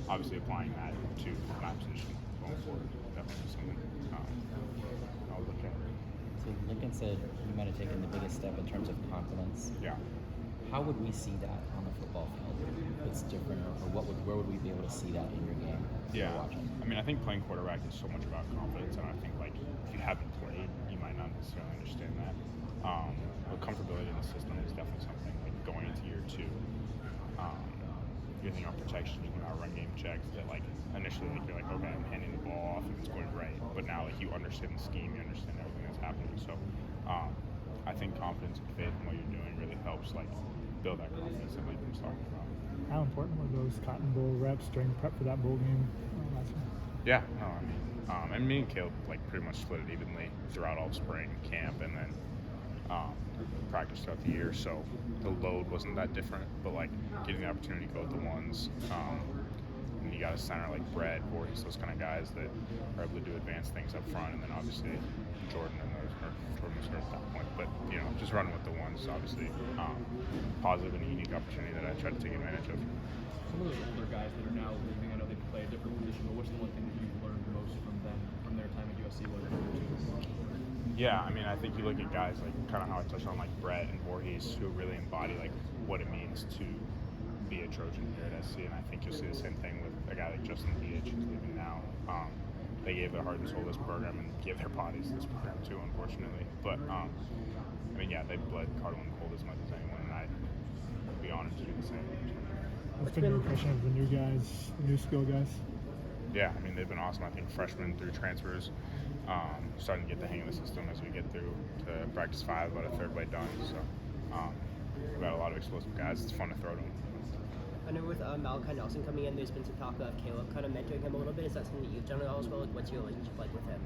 obviously applying that to my position going forward definitely something I'll look at. So Lincoln said you might have taken the biggest step in terms of confidence. Yeah. How would we see that on the football field? It's different, or where would we be able to see that in your game? Yeah, Watching? I mean, I think playing quarterback is so much about confidence, and I think like if you haven't played, you might not necessarily understand that. But comfortability in the system is definitely something. Like going into year 2, you're thinking about protection, you're thinking about run game checks. That like initially, like you're like, okay, I'm handing the ball off if it's going right, but now like you understand the scheme, you understand everything that's happening. So, I think confidence and faith in what you're doing really helps like build that confidence that Lincoln was talking about. How important were those Cotton Bowl reps during prep for that bowl game last year? Yeah, no, I mean, and me and Caleb like pretty much split it evenly throughout all of spring camp and then practice throughout the year. So the load wasn't that different, but like getting the opportunity to go with the ones. And you got a center like Brett, Voorhees, those kind of guys that are able to do advanced things up front, and then obviously Jordan and those. Jordan was hurt at that point, but you know, just running with the ones is obviously positive and a unique opportunity that I try to take advantage of. Some of those older guys that are now leaving, I know they play a different position, but what's the one thing that you've learned most from them, from their time at USC? Yeah, I mean, I think you look at guys like kind of how I touched on like Brett and Voorhees, who really embody like what it means to be a Trojan here at SC, and I think you'll see the same thing with a guy like Justin Dietz, who's leaving now. They gave their heart and soul to this program and gave their bodies to this program too, unfortunately. But I mean, yeah, they bled Cardinal and Cold as much as anyone, and I'd be honored to do the same. What's been your impression of the new guys, the new skill guys? Yeah, I mean, they've been awesome. I think freshmen through transfers, starting to get the hang of the system as we get through to practice 5, about a third way done. So we've got a lot of explosive guys. It's fun to throw to them. I know with Malachi Nelson coming in, there's been some talk of Caleb kind of mentoring him a little bit. Is that something that you've done at all as well? Like, what's your relationship like with him?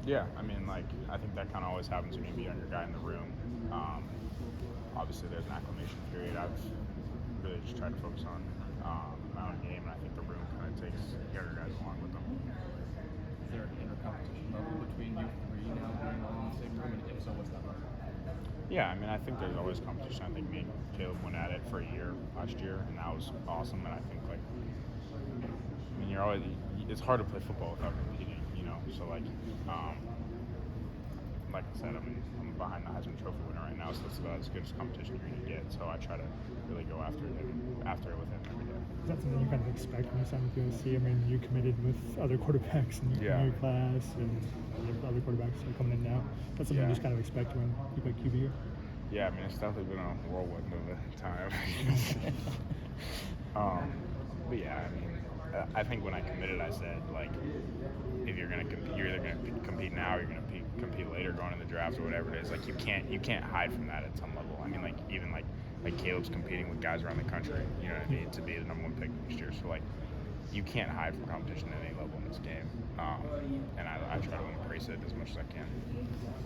Yeah, I mean, like, I think that kind of always happens when you have a younger guy in the room. Obviously, there's an acclimation period. I've really just tried to focus on my own game, and I think the room kind of takes younger guys along with them. Is there an inter-competition level between you three now being all in the same room? And if so, what's that like? Yeah, I mean, I think there's always competition. I think me and Caleb went at it for a year last year, and that was awesome. And I think, like, I mean, it's hard to play football without competing, you know? So, like I said, I'm behind the Heisman Trophy winner right now, so that's about as good as competition you're going to get. So I try to really go after it with him every day. Is that something you kind of expect when you sign with USC? I mean, you committed with other quarterbacks in your class, and you have other quarterbacks that are coming in now. That's something you just kind of expect when you play QB here? Yeah, I mean, it's definitely been a whirlwind of a time. But yeah, I mean, I think when I committed, I said, like, if you're going to compete, you're either going to compete now or you're going to compete later going in the draft or whatever it is. Like, you can't hide from that at some level. I mean, like, even like Caleb's competing with guys around the country, you know what I mean, to be the number 1 pick next year. So, like, you can't hide from competition at any level in this game. And I try to embrace it as much as I can.